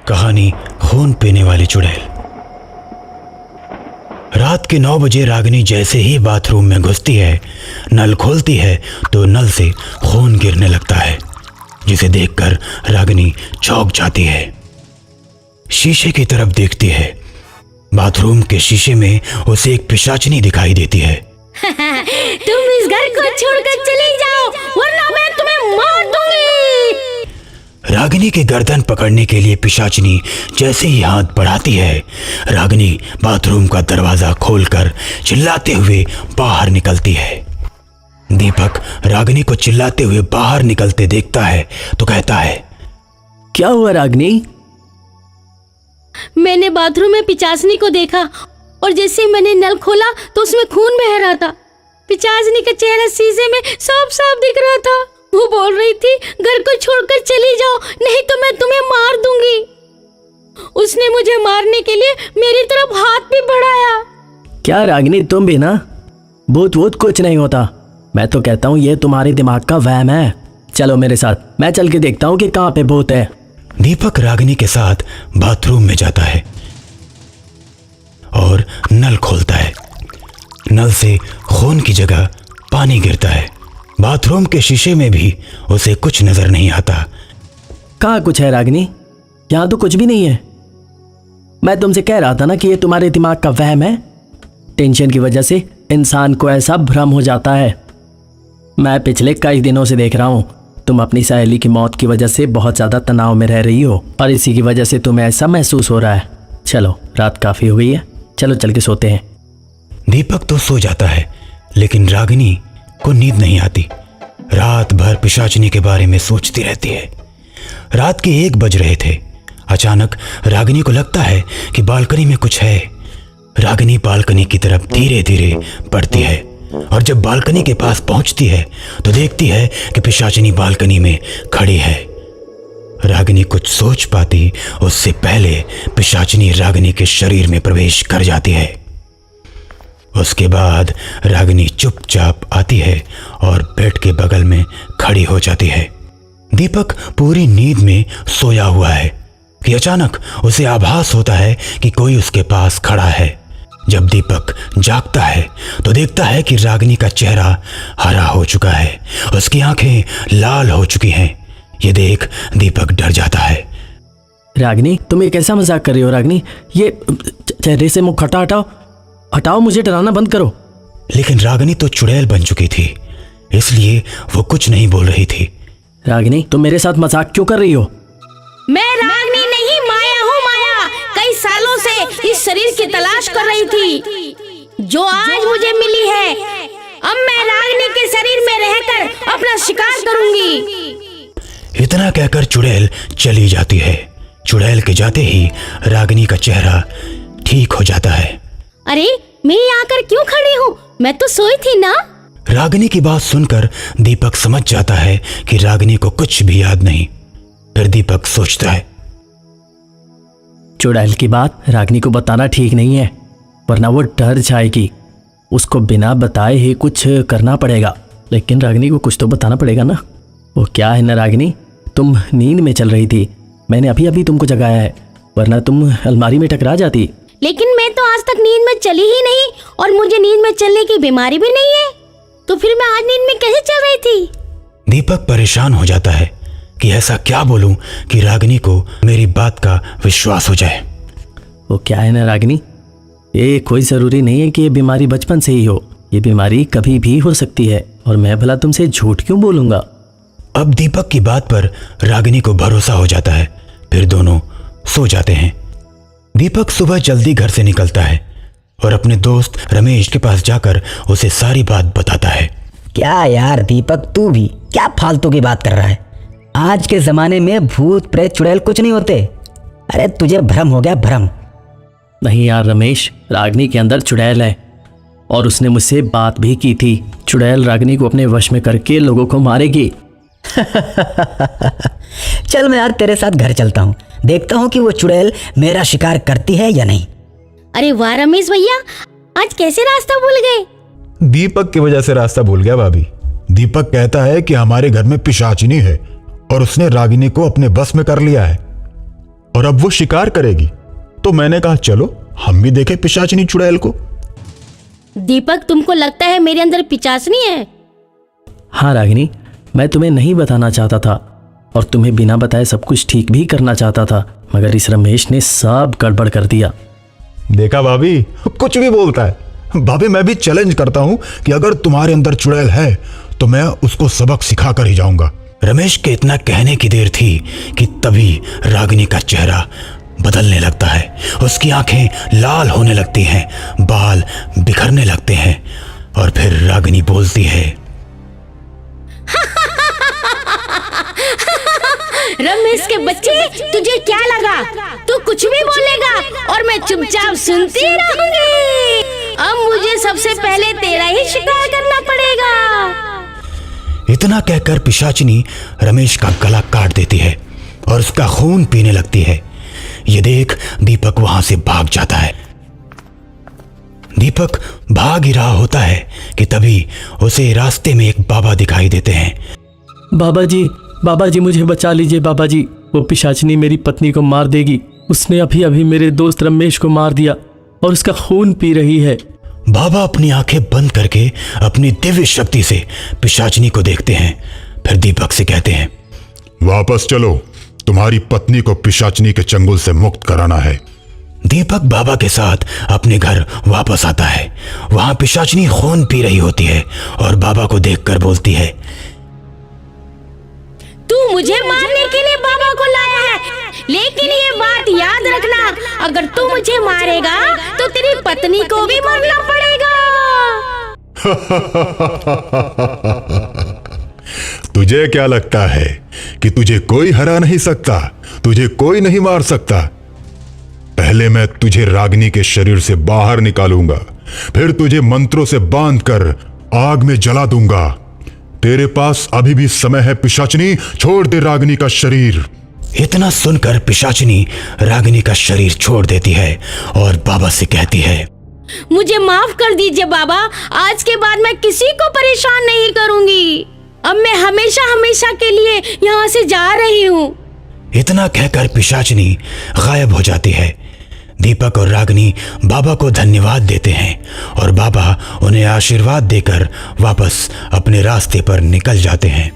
कहानी खून पीने वाली चुड़ैल। रात के 9 बजे रागिनी जैसे ही बाथरूम में घुसती है, नल खोलती है तो नल से खून गिरने लगता है, जिसे देखकर रागिनी चौंक जाती है। शीशे की तरफ देखती है। बाथरूम के शीशे में उसे एक पिशाचिनी दिखाई देती है। तुम इस घर को छोड़कर चली जाओ, वरना मैं तुम्हें मार दूंगी। रागिनी की गर्दन पकड़ने के लिए पिशाचिनी जैसे ही हाथ बढ़ाती है, रागिनी बाथरूम का दरवाजा खोलकर चिल्लाते हुए बाहर निकलती है। दीपक रागिनी को चिल्लाते हुए बाहर निकलते देखता है तो कहता है, क्या हुआ रागिनी? मैंने बाथरूम में पिचासनी को देखा और जैसे ही मैंने नल खोला तो उसमें खून बह रहा था। पिचासनी का चेहरा शीशे में साफ साफ दिख रहा था। वो बोल रही थी, घर को छोड़कर चली जाओ, नहीं तो मैं तुम्हें मार दूंगी। उसने मुझे मारने के लिए मेरी तरफ हाथ भी बढ़ाया। क्या रागिनी, तुम भी ना? भूत कुछ नहीं होता। मैं तो कहता हूँ ये तुम्हारे दिमाग का वहम है। चलो मेरे साथ, मैं चल के देखता हूँ कि कहाँ पे भूत है। दीपक रागिनी के साथ बाथरूम में जाता है और नल खोलता है। नल से खून की जगह पानी गिरता है। बाथरूम के शीशे में भी उसे कुछ नजर नहीं आता। कहाँ कुछ है रागिनी? यहाँ तो कुछ भी नहीं है। मैं तुमसे कह रहा था ना कि ये तुम्हारे दिमाग का वहम है। टेंशन की वजह से इंसान को ऐसा भ्रम हो जाता है। मैं पिछले कई दिनों से देख रहा हूँ तुम अपनी सहेली की मौत की वजह से बहुत ज़्यादा तनाव में रह रही हो और इसी की वजह से तुम्हें ऐसा महसूस हो रहा है। चलो, रात काफ़ी हो गई है, चलो चल के सोते हैं। दीपक तो सो जाता है, लेकिन रागिनी को नींद नहीं आती। रात भर पिशाचिनी के बारे में सोचती रहती है। रात के 1 बज रहे थे। अचानक रागिनी को लगता है कि बालकनी में कुछ है। रागिनी बालकनी की तरफ धीरे धीरे बढ़ती है और जब बालकनी के पास पहुंचती है तो देखती है कि पिशाचिनी बालकनी में खड़ी है। रागिनी कुछ सोच पाती उससे पहले पिशाचिनी रागिनी के शरीर में प्रवेश कर जाती है। उसके बाद रागिनी चुपचाप आती है और बेड के बगल में खड़ी हो जाती है। दीपक पूरी नींद में सोया हुआ है कि अचानक उसे आभास होता है कि कोई उसके पास खड़ा है। जब दीपक जागता है तो देखता है कि रागिनी का चेहरा हरा हो चुका है, उसकी आंखें लाल हो चुकी हैं। ये देख दीपक डर जाता है। रागिनी, तुम ये कैसा मजाक कर रही हो? रागिनी, ये चेहरे से मुख हटाओ, मुझे डराना बंद करो। लेकिन रागिनी तो चुड़ैल बन चुकी थी, इसलिए वो कुछ नहीं बोल रही थी। रागिनी, तुम मेरे साथ मजाक क्यों कर रही हो? मैं रागिनी नहीं, माया हूँ। माया कई सालों से इस शरीर की तलाश कर रही थी, जो आज मुझे मिली है। अब मैं रागिनी के शरीर में रहकर अपना शिकार करूंगी। इतना कहकर चुड़ैल चली जाती है। चुड़ैल के जाते ही रागिनी का चेहरा ठीक हो जाता है। अरे, मैं यहाँ आकर क्यों खड़ी हूँ? मैं तो सोई थी ना। रागिनी की बात सुनकर दीपक समझ जाता है कि रागिनी को कुछ भी याद नहीं। फिर दीपक सोचता है, चुड़ैल की बात रागिनी को बताना ठीक नहीं है, वरना वो डर जाएगी। उसको बिना बताए ही कुछ करना पड़ेगा। लेकिन रागिनी को कुछ तो बताना पड़ेगा ना। वो क्या है ना रागिनी, तुम नींद में चल रही थी, मैंने अभी अभी तुमको जगाया है, वरना तुम अलमारी में टकरा जाती। लेकिन मैं तो आज तक नींद में चली ही नहीं और मुझे नींद में चलने की बीमारी भी नहीं है, तो फिर मैं आज नींद में कैसे चल रही थी? दीपक परेशान हो जाता है कि ऐसा क्या बोलूं कि रागिनी को मेरी बात का विश्वास हो जाए। वो क्या है ना रागिनी, ये कोई ज़रूरी नहीं है कि ये बीमारी बचपन से ही हो। ये बीमारी कभी भी हो सकती है और मैं भला तुमसे झूठ क्यों बोलूँगा। अब दीपक की बात पर रागिनी को भरोसा हो जाता है। फिर दोनों सो जाते हैं। दीपक सुबह जल्दी घर से निकलता है और अपने दोस्त रमेश के पास जाकर उसे सारी बात बताता है। क्या यार दीपक, तू भी क्या फालतू की बात कर रहा है? आज के ज़माने में भूत प्रेत चुड़ैल कुछ नहीं होते। अरे तुझे भ्रम हो गया, भ्रम। नहीं यार रमेश, रागिनी के अंदर चुड़ैल है और उसने मुझसे बात भी की थी। चुड़ैल रागिनी को अपने वश में करके लोगों को मारेगी। चल मैं यार तेरे साथ घर चलता हूँ, देखता हूँ कि वो चुड़ैल मेरा शिकार करती है या नहीं। अरे वाह रमेश भैया, आज कैसे रास्ता भूल गए? दीपक की वजह से रास्ता भूल गया भाभी। दीपक कहता है कि हमारे घर में पिशाचिनी है और उसने रागिनी को अपने बस में कर लिया है। और अब वो शिकार करेगी। तो मैंने कहा चलो हम भी देखें पिशाचनी चुड़ैल को। दीपक, तुमको लगता है मेरे अंदर पिचासनी है? हाँ रागिनी, मैं तुम्हें नहीं बताना चाहता था और तुम्हें बिना बताए सब कुछ ठीक भी करना चाहता था, मगर इस रमेश ने सब गड़बड़ कर दिया। देखा भाभी, कुछ भी बोलता है। भाभी मैं भी चैलेंज करता हूं कि अगर तुम्हारे अंदर चुड़ैल है तो मैं उसको सबक सिखा कर ही जाऊंगा। रमेश के इतना कहने की देर थी कि तभी रागिनी का चेहरा बदलने लगता है। उसकी आंखें लाल होने लगती हैं, बाल बिखरने लगते हैं और फिर रागिनी बोलती है, रमेश के बच्चे, तुझे क्या लगा तू कुछ भी बोलेगा और मैं चुपचाप सुनती रहूंगी? अब मुझे सबसे पहले तेरा ही शिकार करना पड़ेगा। इतना कहकर पिशाचिनी रमेश का गला काट देती है और उसका खून पीने लगती है। ये देख दीपक वहां से भाग जाता है। दीपक भाग ही रहा होता है कि तभी उसे रास्ते में एक बाबा दिखाई देते हैं। बाबा जी मुझे बचा लीजिए बाबा जी, वो पिशाचनी मेरी पत्नी को मार देगी। उसने अभी अभी मेरे दोस्त रमेश को मार दिया और उसका खून पी रही है। बाबा अपनी आंखें बंद करके अपनी दिव्य शक्ति से पिशाचनी को देखते हैं, फिर दीपक से कहते हैं, वापस चलो, तुम्हारी पत्नी को पिशाचनी के चंगुल से मुक्त कराना है। दीपक बाबा के साथ अपने घर वापस आता है। वहां पिशाचनी खून पी रही होती है और बाबा को देखकर बोलती है, तू मुझे मारने के लिए बाबा को लाया है, लेकिन ये बात याद रखना, अगर तू मुझे मारेगा तो तेरी पत्नी को भी मरना पड़ेगा। तुझे क्या लगता है कि तुझे कोई हरा नहीं सकता, तुझे कोई नहीं मार सकता? पहले मैं तुझे रागिनी के शरीर से बाहर निकालूंगा, फिर तुझे मंत्रों से बांधकर आग में जला दूंगा। तेरे पास अभी भी समय है पिशाचनी, छोड़ दे रागिनी का शरीर। इतना सुनकर पिशाचिनी रागिनी का शरीर छोड़ देती है और बाबा से कहती है, मुझे माफ कर दीजिए बाबा, आज के बाद मैं किसी को परेशान नहीं करूंगी। अब मैं हमेशा हमेशा के लिए यहाँ से जा रही हूँ। इतना कहकर पिशाचिनी गायब हो जाती है। दीपक और रागिनी बाबा को धन्यवाद देते हैं और बाबा उन्हें आशीर्वाद देकर वापस अपने रास्ते पर निकल जाते हैं।